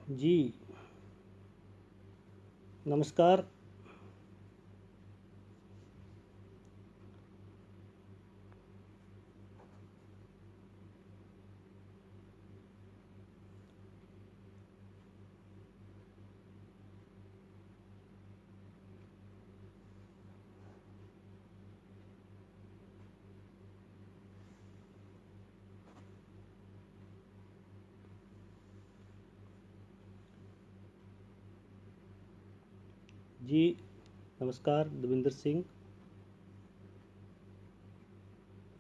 जी नमस्कार। जी नमस्कार, दविंदर सिंह,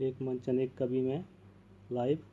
एक मंच अनेक कवि में लाइव।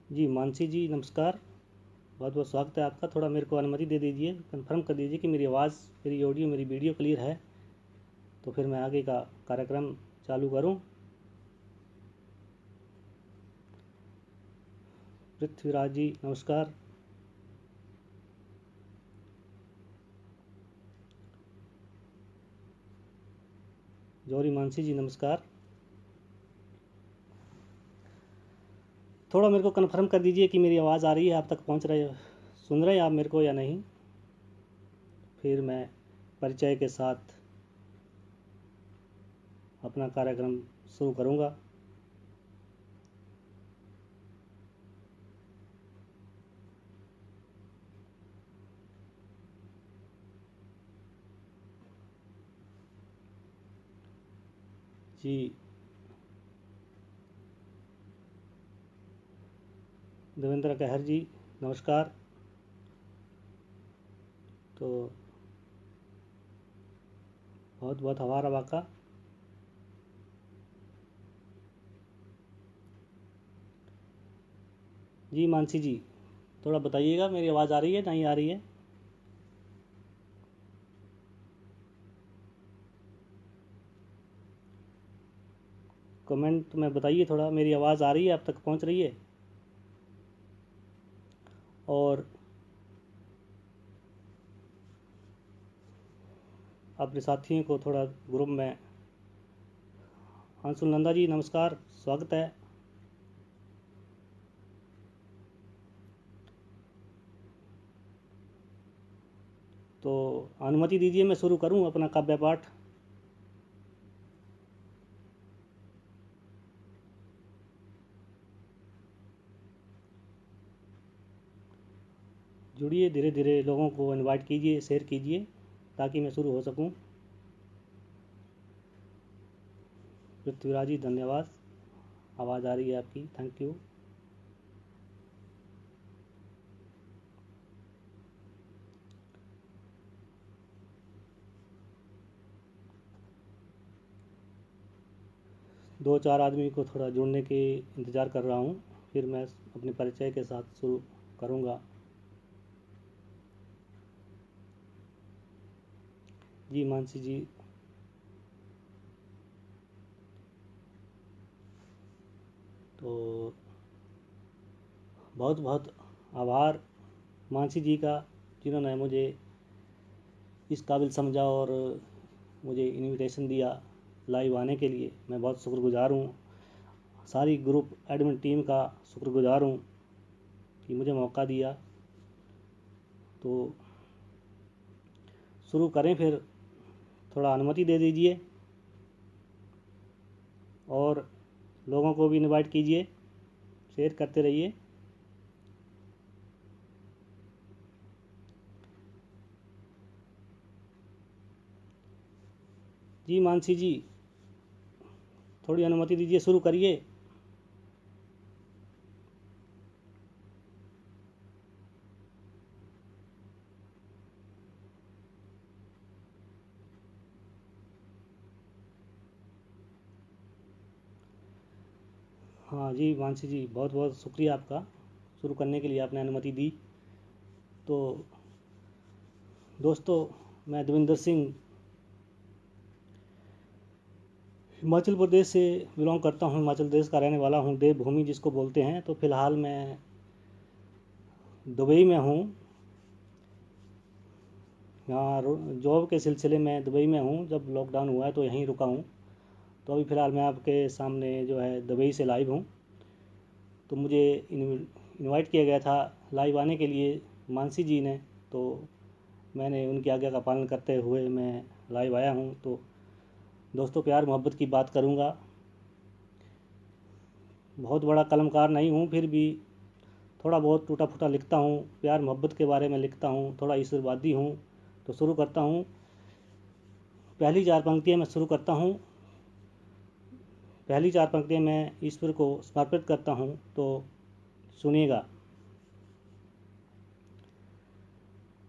जी मानसी जी नमस्कार, बहुत बहुत स्वागत है आपका। थोड़ा मेरे को अनुमति दे दीजिए, कंफर्म कर दीजिए कि मेरी आवाज़, मेरी ऑडियो, मेरी वीडियो क्लियर है, तो फिर मैं आगे का कार्यक्रम चालू करूं। पृथ्वीराज जी नमस्कार। जौहरी मानसी जी नमस्कार। थोड़ा मेरे को कंफर्म कर दीजिए कि मेरी आवाज़ आ रही है, आप तक पहुंच रहे, सुन रहे हैं आप मेरे को या नहीं। फिर मैं परिचय के साथ अपना कार्यक्रम शुरू करूंगा। जी देवेंद्र कहर जी नमस्कार। तो बहुत बहुत आभार अब आपका। जी मानसी जी, थोड़ा बताइएगा मेरी आवाज़ आ रही है नहीं आ रही है। कमेंट में बताइए, थोड़ा मेरी आवाज़ आ रही है, आप तक पहुंच रही है। और अपने साथियों को थोड़ा ग्रुप में। अंशुल नंदा जी नमस्कार, स्वागत है। तो अनुमति दीजिए मैं शुरू करूं अपना काव्य पाठ। जुड़िए, धीरे धीरे लोगों को इनवाइट कीजिए, शेयर कीजिए, ताकि मैं शुरू हो सकूं। पृथ्वीराज जी धन्यवाद, आवाज़ आ रही है आपकी, थैंक यू। दो चार आदमी को थोड़ा जुड़ने के इंतज़ार कर रहा हूँ, फिर मैं अपने परिचय के साथ शुरू करूँगा। जी मानसी जी, तो बहुत बहुत आभार मानसी जी का, जिन्होंने मुझे इस काबिल समझा और मुझे इनविटेशन दिया लाइव आने के लिए। मैं बहुत शुक्रगुजार हूँ, सारी ग्रुप एडमिन टीम का शुक्रगुजार हूँ कि मुझे मौका दिया। तो शुरू करें फिर, थोड़ा अनुमति दे दीजिए और लोगों को भी इनवाइट कीजिए, शेयर करते रहिए। जी मानसी जी, थोड़ी अनुमति दीजिए, शुरू करिए। हाँ जी मानसी जी, बहुत बहुत शुक्रिया आपका, शुरू करने के लिए आपने अनुमति दी। तो दोस्तों, मैं देविंदर सिंह हिमाचल प्रदेश से बिलोंग करता हूँ, हिमाचल प्रदेश का रहने वाला हूँ, देवभूमि जिसको बोलते हैं। तो फ़िलहाल मैं दुबई में हूँ, यहाँ जॉब के सिलसिले में दुबई में हूँ। जब लॉकडाउन हुआ है तो यहीं रुका हूँ। तो अभी फ़िलहाल मैं आपके सामने जो है दुबई से लाइव हूँ। तो मुझे इनवाइट किया गया था लाइव आने के लिए मानसी जी ने, तो मैंने उनकी आज्ञा का पालन करते हुए मैं लाइव आया हूँ। तो दोस्तों, प्यार मोहब्बत की बात करूँगा। बहुत बड़ा कलमकार नहीं हूँ, फिर भी थोड़ा बहुत टूटा फूटा लिखता हूँ, प्यार मोहब्बत के बारे में लिखता हूँ, थोड़ा ईश्वरवादी हूँ। तो शुरू करता हूँ, पहली 4 पंक्तियाँ मैं शुरू करता हूँ। पहली 4 पंक्तियाँ मैं ईश्वर को समर्पित करता हूँ, तो सुनिएगा।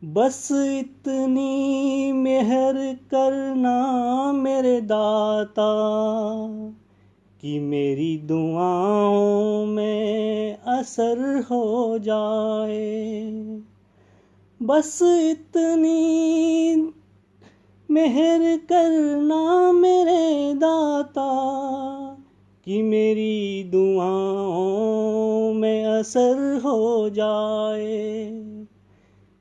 बस इतनी मेहर करना मेरे दाता, कि मेरी दुआओं में असर हो जाए। बस इतनी मेहर करना मेरे दाता, कि मेरी दुआओं में असर हो जाए।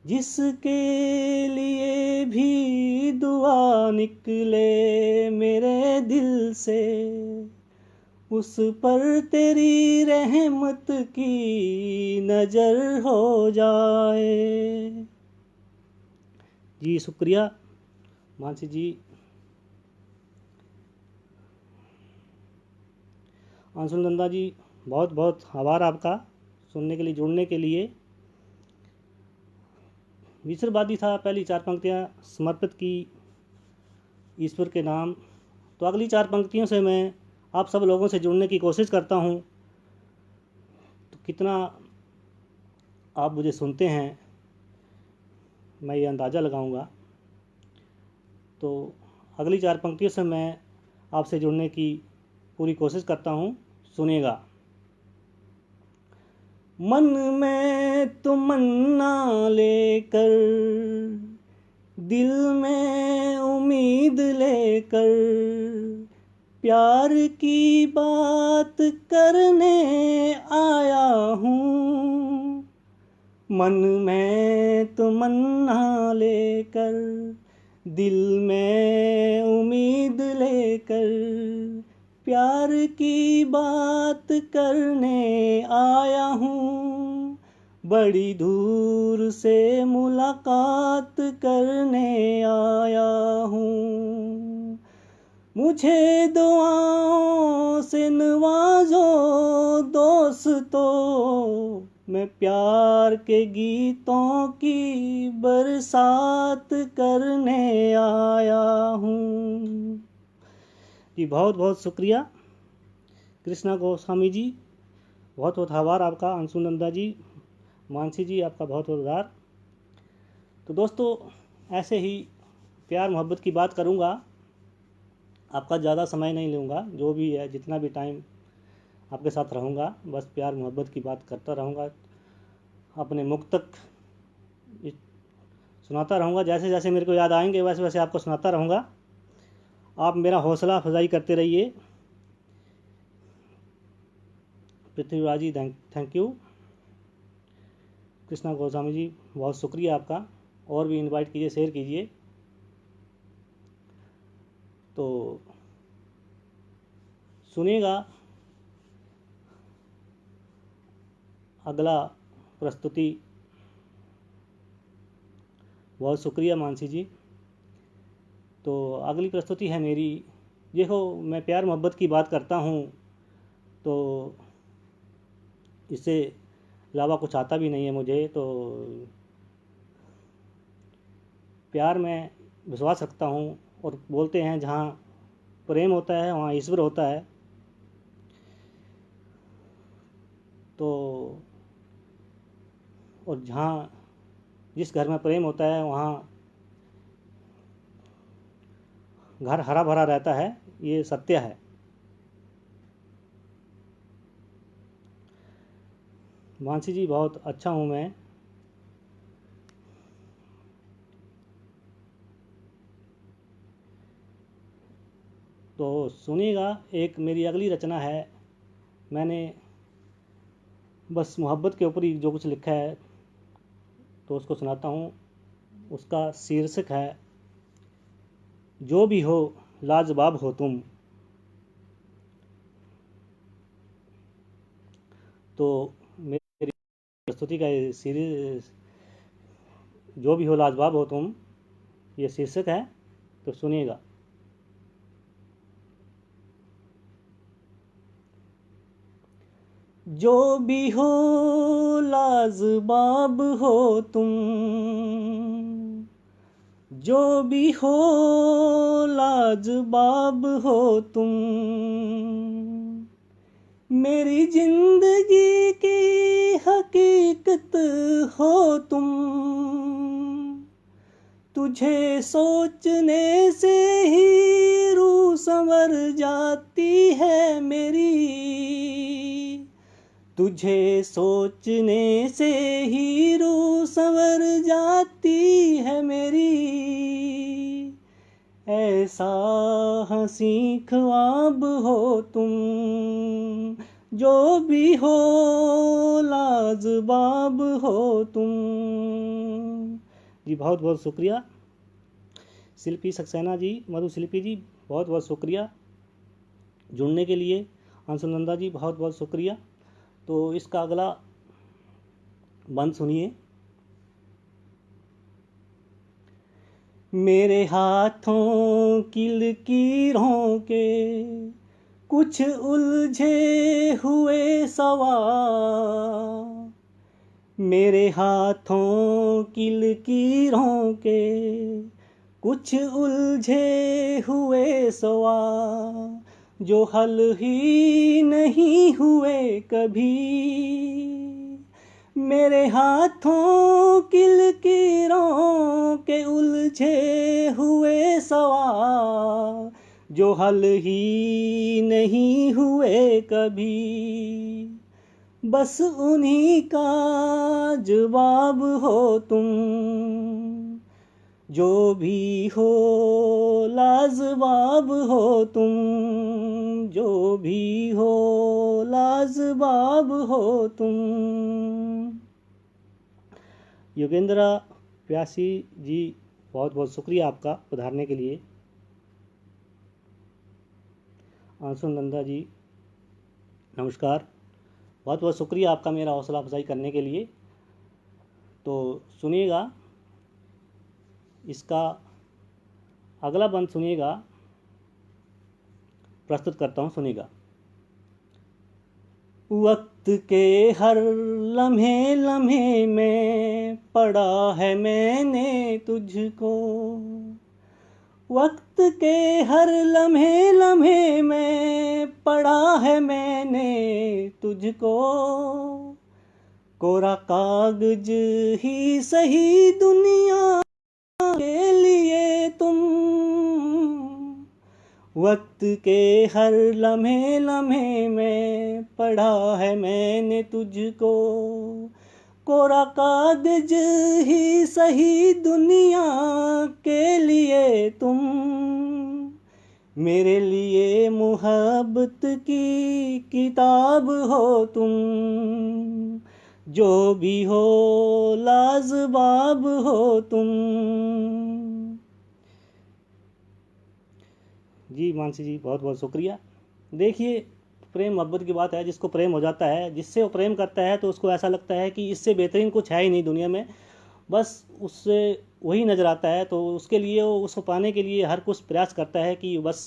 जिसके लिए भी दुआ निकले मेरे दिल से, उस पर तेरी रहमत की नज़र हो जाए। जी शुक्रिया मानसी जी। अंशुल नंदा जी, बहुत बहुत आभार आपका सुनने के लिए, जुड़ने के लिए। ईश्वरवादी था, पहली 4 पंक्तियाँ समर्पित की ईश्वर के नाम। तो अगली 4 पंक्तियों से मैं आप सब लोगों से जुड़ने की कोशिश करता हूँ। तो कितना आप मुझे सुनते हैं मैं ये अंदाज़ा लगाऊंगा। तो अगली 4 पंक्तियों से मैं आपसे जुड़ने की पूरी कोशिश करता हूँ, सुनिएगा। मन में तमन्ना लेकर, दिल में उम्मीद लेकर, प्यार की बात करने आया हूँ। मन में तमन्ना लेकर, दिल में उम्मीद लेकर, प्यार की बात करने आया हूँ। बड़ी दूर से मुलाकात करने आया हूँ। मुझे दुआओं से नवाजो दोस्तों, मैं प्यार के गीतों की बरसात करने आया हूँ। जी बहुत बहुत शुक्रिया कृष्णा गोस्वामी जी, बहुत बहुत आभार आपका। अंशु नंदा जी, मानसी जी, आपका बहुत बहुत आभार। तो दोस्तों, ऐसे ही प्यार मोहब्बत की बात करूँगा, आपका ज़्यादा समय नहीं लूँगा। जो भी है, जितना भी टाइम आपके साथ रहूँगा, बस प्यार मोहब्बत की बात करता रहूँगा, अपने मुख तक सुनाता रहूँगा। जैसे जैसे मेरे को याद आएंगे वैसे वैसे आपको सुनाता रहूँगा। आप मेरा हौसला अफजाई करते रहिए। पृथ्वीराज जी, थैंक यू। कृष्णा गोस्वामी जी, बहुत शुक्रिया आपका। और भी इनवाइट कीजिए, शेयर कीजिए। तो सुनिएगा अगला प्रस्तुति। बहुत शुक्रिया मानसी जी। तो अगली प्रस्तुति है मेरी। देखो, मैं प्यार मोहब्बत की बात करता हूँ, तो इससे अलावा कुछ आता भी नहीं है मुझे। तो प्यार में विश्वास रखता हूँ, और बोलते हैं जहाँ प्रेम होता है वहाँ ईश्वर होता है। तो और जहाँ जिस घर में प्रेम होता है वहाँ घर हरा भरा रहता है, ये सत्य है। मानसी जी बहुत अच्छा हूँ मैं। तो सुनिएगा, एक मेरी अगली रचना है। मैंने बस मोहब्बत के ऊपर ही जो कुछ लिखा है तो उसको सुनाता हूँ। उसका शीर्षक है जो भी हो लाजवाब हो तुम। तो मेरी प्रस्तुति का ये सीरीज जो भी हो लाजवाब हो तुम, ये शीर्षक है, तो सुनिएगा। जो भी हो लाजवाब हो तुम, जो भी हो लाजवाब हो तुम, मेरी जिंदगी की हकीकत हो तुम। तुझे सोचने से ही रूह संवर जाती है मेरी, तुझे सोचने से ही रूह संवर जाती है मेरी। ऐसा हंसी ख्वाब हो तुम, जो भी हो लाजवाब हो तुम। जी बहुत बहुत शुक्रिया शिल्पी सक्सेना जी, मधु शिल्पी जी, बहुत बहुत शुक्रिया जुड़ने के लिए। अंशुनंदा जी बहुत बहुत शुक्रिया। तो इसका अगला बंद सुनिए। मेरे हाथों की लकीरों के कुछ उलझे हुए सवाल, मेरे हाथों की लकीरों के कुछ उलझे हुए सवाल, जो हल ही नहीं हुए कभी। मेरे हाथों की लकीरों के उलझे हुए सवाल, जो हल ही नहीं हुए कभी। बस उन्हीं का जवाब हो तुम, जो भी हो लाजवाब हो तुम, जो भी हो लाजवाब हो तुम। योगेंद्र प्यासी जी बहुत बहुत शुक्रिया आपका पधारने के लिए। आंसू नंदा जी नमस्कार, बहुत बहुत शुक्रिया आपका मेरा हौसला अफजाई करने के लिए। तो सुनिएगा, इसका अगला बंद सुनिएगा, प्रस्तुत करता हूँ, सुनिएगा। वक्त के हर लम्हे लम्हे में पढ़ा है मैंने तुझको, वक्त के हर लम्हे लम्हे में पढ़ा है मैंने तुझको। कोरा कागज ही सही दुनिया के लिए तुम, वक्त के हर लम्हे लम्हे में पढ़ा है मैंने तुझको। कोरा कागज ही सही दुनिया के लिए तुम, मेरे लिए मोहब्बत की किताब हो तुम। जो भी हो लाजवाब हो तुम। जी मानसी जी बहुत बहुत शुक्रिया। देखिए, प्रेम मोहब्बत की बात है, जिसको प्रेम हो जाता है, जिससे वो प्रेम करता है, तो उसको ऐसा लगता है कि इससे बेहतरीन कुछ है ही नहीं दुनिया में, बस उससे वही नज़र आता है। तो उसके लिए वो उसको पाने के लिए हर कुछ प्रयास करता है कि बस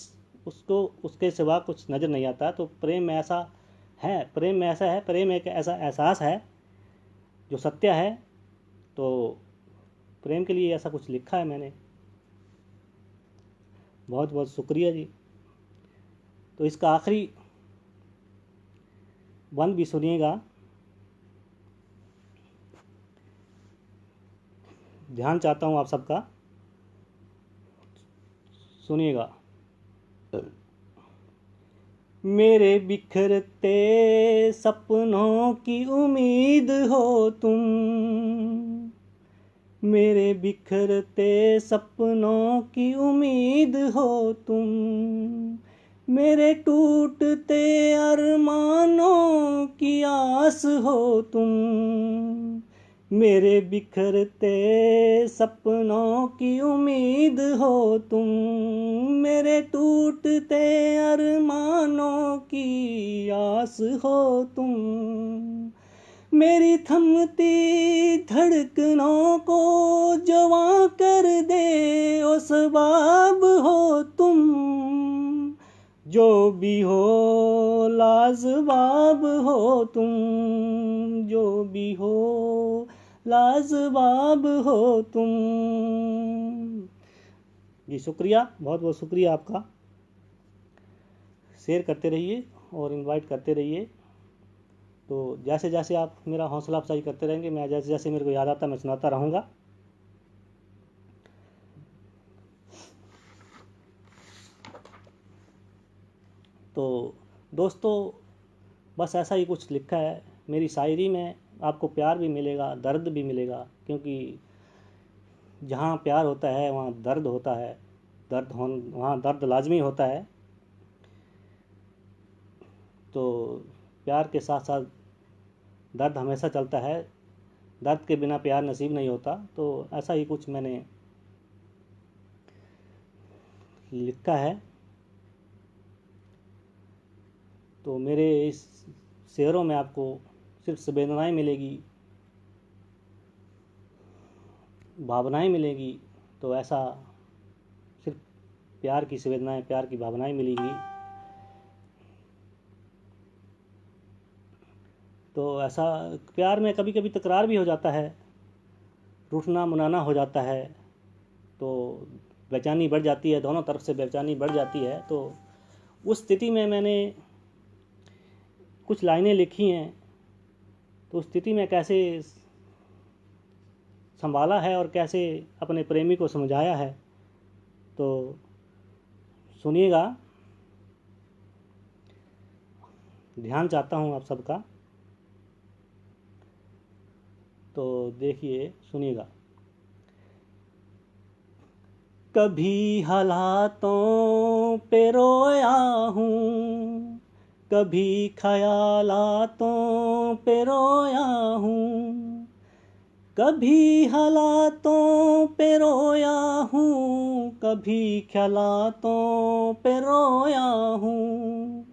उसको उसके सिवा कुछ नज़र नहीं आता। तो प्रेम में ऐसा है, प्रेम में ऐसा है, प्रेम एक ऐसा एहसास है जो सत्य है। तो प्रेम के लिए ऐसा कुछ लिखा है मैंने। बहुत बहुत शुक्रिया जी। तो इसका आखिरी बंद भी सुनिएगा, ध्यान चाहता हूँ आप सबका, सुनिएगा। मेरे बिखरते सपनों की उम्मीद हो तुम, मेरे बिखरते सपनों की उम्मीद हो तुम, मेरे टूटते अरमानों की आस हो तुम, मेरे बिखरते सपनों की उम्मीद हो तुम, मेरे टूटते अरमानों की आस हो तुम, मेरी थमती धड़कनों को जवां कर दे ओ सबाब हो तुम, जो भी हो लाजवाब हो तुम, जो भी हो लाजवाब हो तुम। जी शुक्रिया, बहुत बहुत शुक्रिया आपका। शेयर करते रहिए और इनवाइट करते रहिए। तो जैसे जैसे आप मेरा हौसला अफजाई करते रहेंगे, मैं जैसे जैसे मेरे को याद आता मैं सुनाता रहूँगा। तो दोस्तों बस ऐसा ही कुछ लिखा है मेरी शायरी में। आपको प्यार भी मिलेगा, दर्द भी मिलेगा, क्योंकि जहाँ प्यार होता है वहाँ दर्द होता है, वहाँ दर्द लाजमी होता है। तो प्यार के साथ साथ दर्द हमेशा चलता है, दर्द के बिना प्यार नसीब नहीं होता। तो ऐसा ही कुछ मैंने लिखा है। तो मेरे इस शेरों में आपको सिर्फ संवेदनाएं मिलेगी, भावनाएं मिलेगी। तो ऐसा सिर्फ प्यार की संवेदनाएं, प्यार की भावनाएं मिलेंगी। तो ऐसा प्यार में कभी कभी तकरार भी हो जाता है, रूठना मनाना हो जाता है, तो बेचैनी बढ़ जाती है, दोनों तरफ से बेचैनी बढ़ जाती है। तो उस स्थिति में मैंने कुछ लाइनें लिखी हैं। तो उस स्थिति में कैसे संभाला है और कैसे अपने प्रेमी को समझाया है, तो सुनिएगा। ध्यान चाहता हूँ आप सबका, तो देखिए सुनिएगा। कभी हालातों पे रोया हूँ, कभी ख्यालातों पे रोया हूँ, कभी हालातों पे रोया हूँ, कभी ख्यालातों पे रोया हूँ,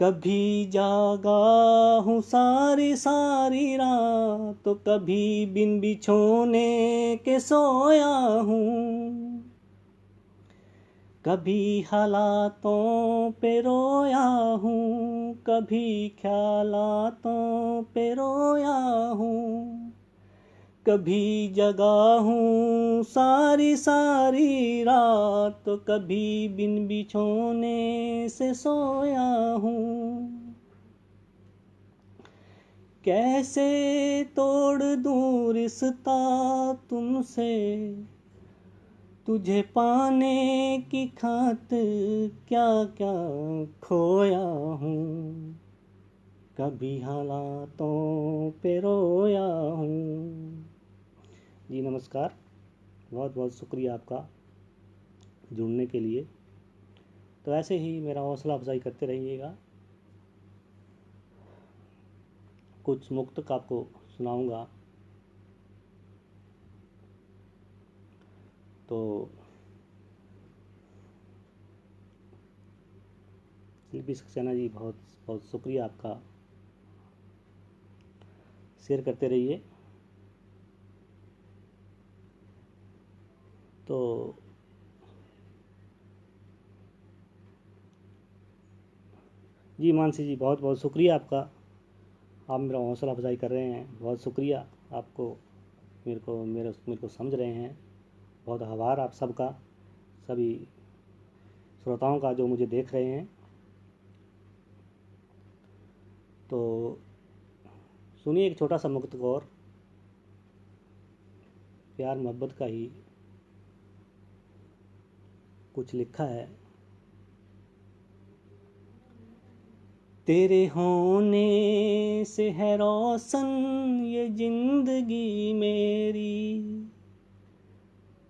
कभी जागा हूँ सारी सारी रात, तो कभी बिन बिछोने के सोया हूँ, कभी हालातों पे रोया हूँ, कभी ख्यालातों पे रोया हूँ, कभी जगा हूँ सारी सारी रात, तो कभी बिन बिछोने से सोया हूँ। कैसे तोड़ दूँ रिश्ता तुमसे, तुझे पाने की खातिर क्या क्या खोया हूँ, कभी हालातों पे रोया हूँ। जी नमस्कार, बहुत बहुत शुक्रिया आपका जुड़ने के लिए। तो ऐसे ही मेरा हौसला अफजाई करते रहिएगा। कुछ मुक्तक आपको सुनाऊंगा। तो शिल्पी सक्सेना जी, बहुत बहुत शुक्रिया आपका। शेयर करते रहिए। तो जी मानसी जी, बहुत बहुत शुक्रिया आपका। आप मेरा हौसला अफजाई कर रहे हैं, बहुत शुक्रिया आपको। मेरे को समझ रहे हैं। बहुत आभार आप सबका, सभी श्रोताओं का जो मुझे देख रहे हैं। तो सुनिए एक छोटा सा मुक्तक और, प्यार मोहब्बत का ही कुछ लिखा है। तेरे होने से है रोशन ये जिंदगी मेरी,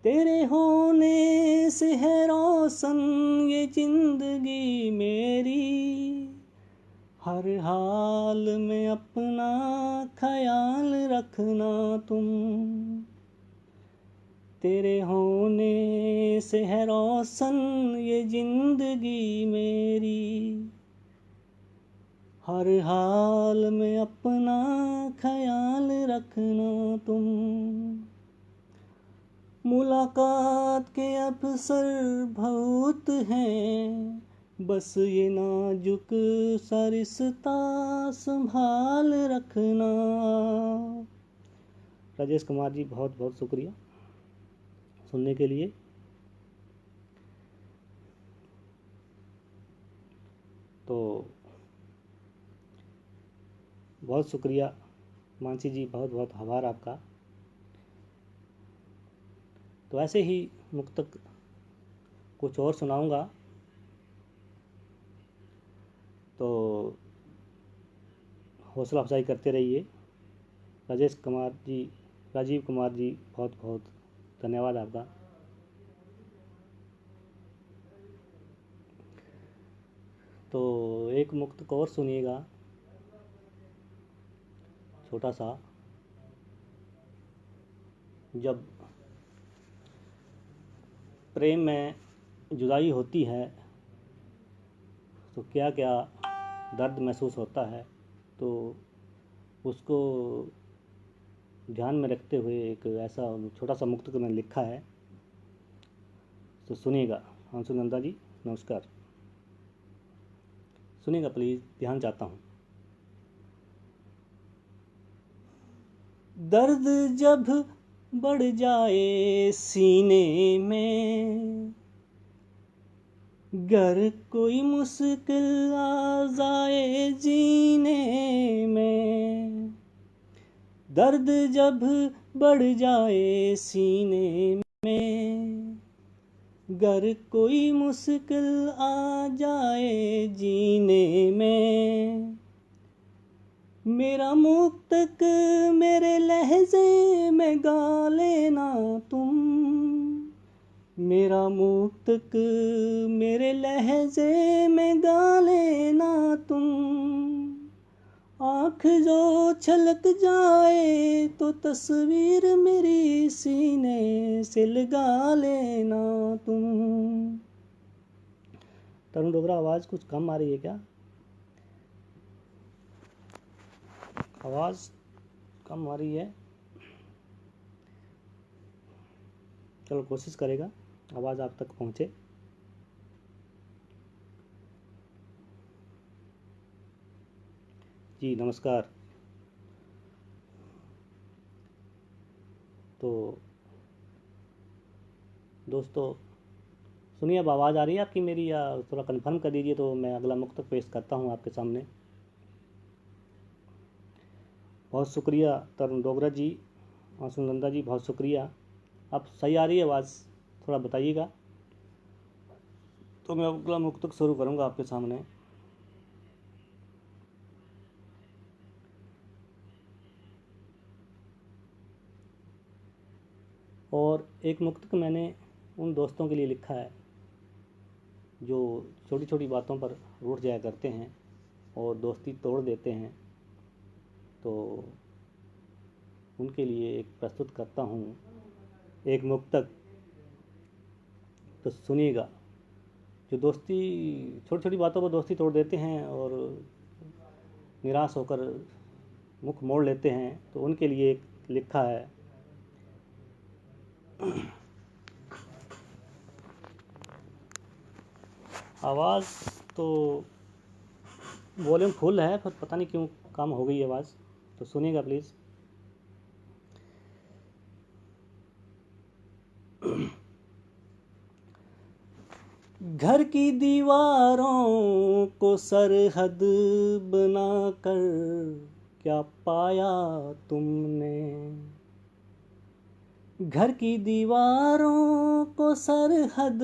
तेरे होने से है रोशन ये जिंदगी मेरी, हर हाल में अपना ख्याल रखना तुम, तेरे होने से है रोशन ये जिंदगी मेरी, हर हाल में अपना ख्याल रखना तुम। मुलाकात के अवसर बहुत हैं, बस ये नाजुक सा रिश्ता संभाल रखना। राजेश कुमार जी बहुत बहुत शुक्रिया सुनने के लिए। तो बहुत शुक्रिया मानसी जी, बहुत बहुत आभार आपका। तो ऐसे ही मुक्तक कुछ और सुनाऊंगा, तो हौसला अफजाई करते रहिए। राजीव कुमार जी बहुत बहुत धन्यवाद आपका। तो एक मुक्तक और सुनिएगा, छोटा सा। जब प्रेम में जुदाई होती है तो क्या क्या दर्द महसूस होता है, तो उसको ध्यान में रखते हुए एक ऐसा छोटा सा मुक्तक मैंने लिखा है, तो सुनिएगा। अंशु नंदा जी नमस्कार, सुनिएगा प्लीज़, ध्यान चाहता हूँ। दर्द जब बढ़ जाए सीने में, गर कोई मुश्किल आ जाए जीने में, दर्द जब बढ़ जाए सीने में, गर कोई मुश्किल आ जाए जीने में, मेरा मुक्तक मेरे लहजे में गा लेना तुम, मेरा मुक्तक मेरे लहजे में गा लेना तुम, आँख जो छलक जाए तो तस्वीर मेरी सीने से लगा लेना तुम। तरुण डोगरा, आवाज़ कुछ कम आ रही है क्या? आवाज़ कम आ रही है, चलो कोशिश करेगा आवाज़ आप तक पहुँचे। जी नमस्कार। तो दोस्तों सुनिए, अब आवाज़ आ रही है आपकी मेरी, या थोड़ा कंफर्म कर दीजिए तो मैं अगला मुक्तक पेश करता हूँ आपके सामने। बहुत शुक्रिया तरुण डोगरा जी, आंसू जी, बहुत शुक्रिया। अब सही आ रही है आवाज़, थोड़ा बताइएगा तो मैं अगला मुक्तक शुरू करूँगा आपके सामने। और एक मुक्तक मैंने उन दोस्तों के लिए लिखा है जो छोटी छोटी बातों पर रूठ जाया करते हैं और दोस्ती तोड़ देते हैं, तो उनके लिए एक प्रस्तुत करता हूँ एक मुक्तक। तो सुनिएगा, जो दोस्ती छोटी छोटी बातों पर दोस्ती तोड़ देते हैं और निराश होकर मुख मोड़ लेते हैं, तो उनके लिए एक लिखा है। आवाज़ तो वॉल्यूम फुल है, पर पता नहीं क्यों कम हो गई आवाज़, तो सुनिएगा प्लीज़। घर की दीवारों को सरहद बनाकर क्या पाया तुमने, घर की दीवारों को सरहद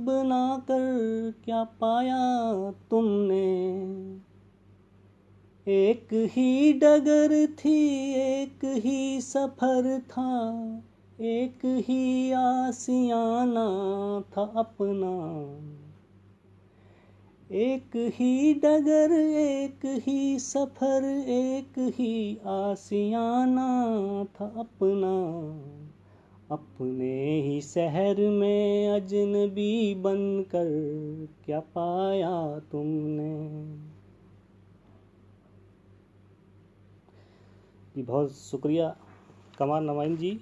बनाकर क्या पाया तुमने, एक ही डगर थी, एक ही सफर था, एक ही आसियाना था अपना। एक ही डगर, एक ही सफर, एक ही आसियाना था अपना। अपने ही शहर में अजनबी बनकर क्या पाया तुमने। जी बहुत शुक्रिया कमार नवाइन जी।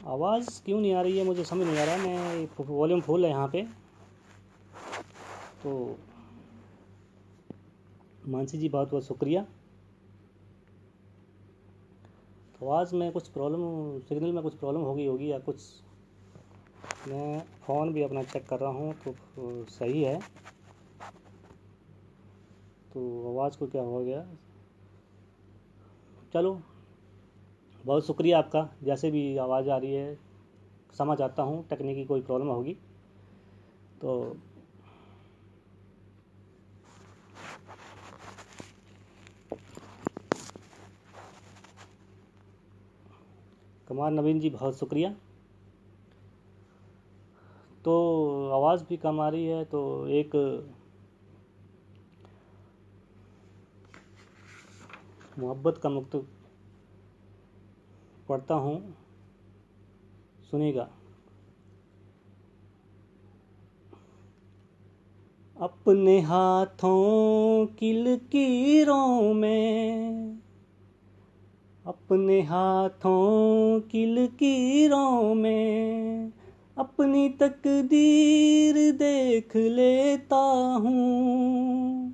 आवाज़ क्यों नहीं आ रही है मुझे समझ नहीं आ रहा। मैं वॉल्यूम फुल है यहाँ पे, तो मानसी जी बहुत बहुत शुक्रिया। आवाज़ में कुछ प्रॉब्लम, सिग्नल में कुछ प्रॉब्लम होगी या कुछ। मैं फ़ोन भी अपना चेक कर रहा हूँ तो सही है, तो आवाज़ को क्या हो गया। चलो बहुत शुक्रिया आपका, जैसे भी आवाज़ आ रही है समझ आता हूँ टेक्निकी कोई प्रॉब्लम होगी तो। कमार नवीन जी बहुत शुक्रिया। तो आवाज़ भी कम आ रही है, तो एक मोहब्बत का मुक्त पढ़ता हूँ, सुनिएगा। अपने हाथों की लकीरों में, अपने हाथों की लकीरों में अपनी तकदीर देख लेता हूँ।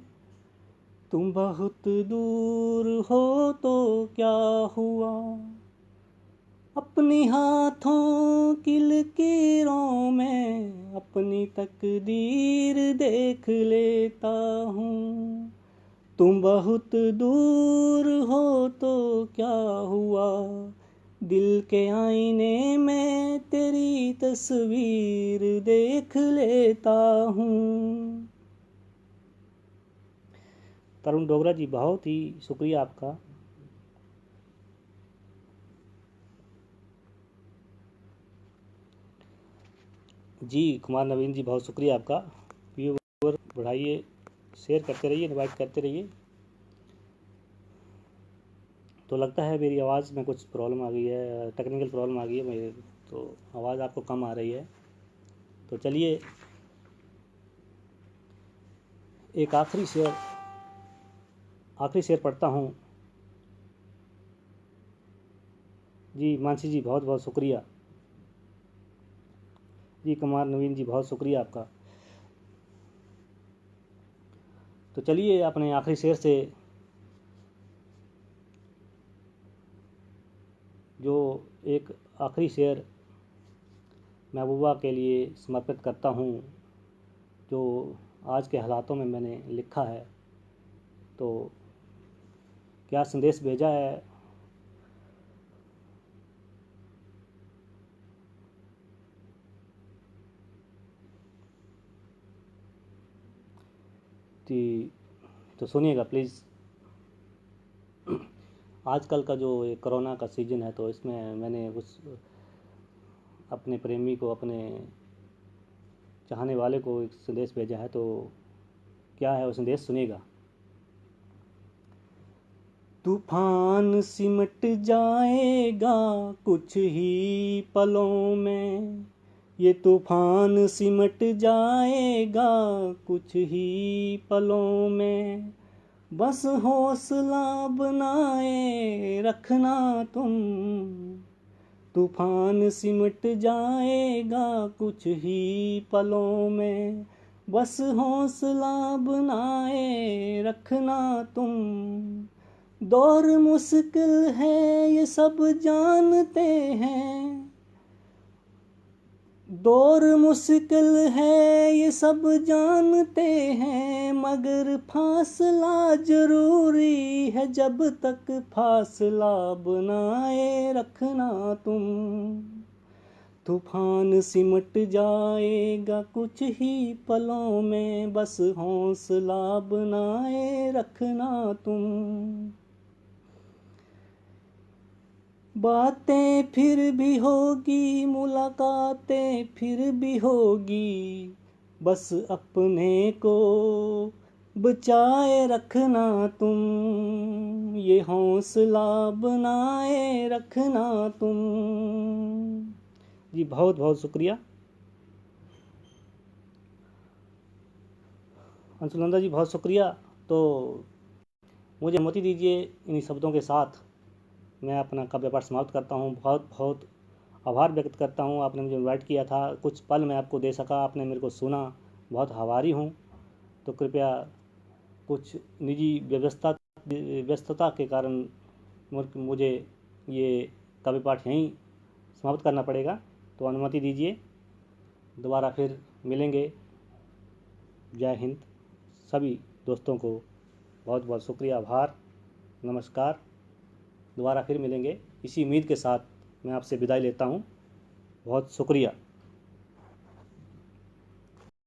तुम बहुत दूर हो तो क्या हुआ, अपनी हाथों की लकीरों में अपनी तकदीर देख लेता हूँ। तुम बहुत दूर हो तो क्या हुआ, दिल के आईने में तेरी तस्वीर देख लेता हूँ। तरुण डोगरा जी बहुत ही शुक्रिया आपका। जी कुमार नवीन जी बहुत शुक्रिया आपका। व्यूअर बढ़ाइए, शेयर करते रहिए, इनवाइट करते रहिए। तो लगता है मेरी आवाज़ में कुछ प्रॉब्लम आ गई है, टेक्निकल प्रॉब्लम आ गई है मेरे, तो आवाज़ आपको कम आ रही है। तो चलिए एक आखिरी शेयर पढ़ता हूँ। जी मानसी जी बहुत बहुत शुक्रिया। जी कुमार नवीन जी बहुत शुक्रिया आपका। तो चलिए अपने आखिरी शेर से, जो एक आखिरी शेर महबूबा के लिए समर्पित करता हूँ, जो आज के हालातों में मैंने लिखा है। तो क्या संदेश भेजा है, तो सुनिएगा प्लीज़। आजकल का जो ये कोरोना का सीज़न है, तो इसमें मैंने उस अपने प्रेमी को, अपने चाहने वाले को एक संदेश भेजा है। तो क्या है वो संदेश, सुनिएगा। तूफान सिमट जाएगा कुछ ही पलों में, ये तूफान सिमट जाएगा कुछ ही पलों में। बस हौसला बनाए रखना तुम, तूफान सिमट जाएगा कुछ ही पलों में। बस हौसला बनाए रखना तुम। दौर मुश्किल है ये सब जानते हैं, दौर मुश्किल है ये सब जानते हैं, मगर फासला जरूरी है, जब तक फासला बनाए रखना तुम। तूफान सिमट जाएगा कुछ ही पलों में, बस हौसला बनाए रखना तुम। बातें फिर भी होगी, मुलाकातें फिर भी होगी, बस अपने को बचाए रखना तुम, ये हौसला बनाए रखना तुम। जी बहुत बहुत शुक्रिया। अंशुलंदा जी बहुत शुक्रिया। तो मुझे अनुमति दीजिए इन्हीं शब्दों के साथ मैं अपना काव्य पाठ समाप्त करता हूँ। बहुत बहुत आभार व्यक्त करता हूँ, आपने मुझे इनवाइट किया था, कुछ पल मैं आपको दे सका, आपने मेरे को सुना, बहुत आभारी हूँ। तो कृपया कुछ निजी व्यस्तता के कारण मुझे ये काव्य पाठ यहीं समाप्त करना पड़ेगा। तो अनुमति दीजिए, दोबारा फिर मिलेंगे। जय हिंद। सभी दोस्तों को बहुत बहुत शुक्रिया, आभार, नमस्कार। दोबारा फिर मिलेंगे, इसी उम्मीद के साथ मैं आपसे विदाई लेता हूँ। बहुत शुक्रिया।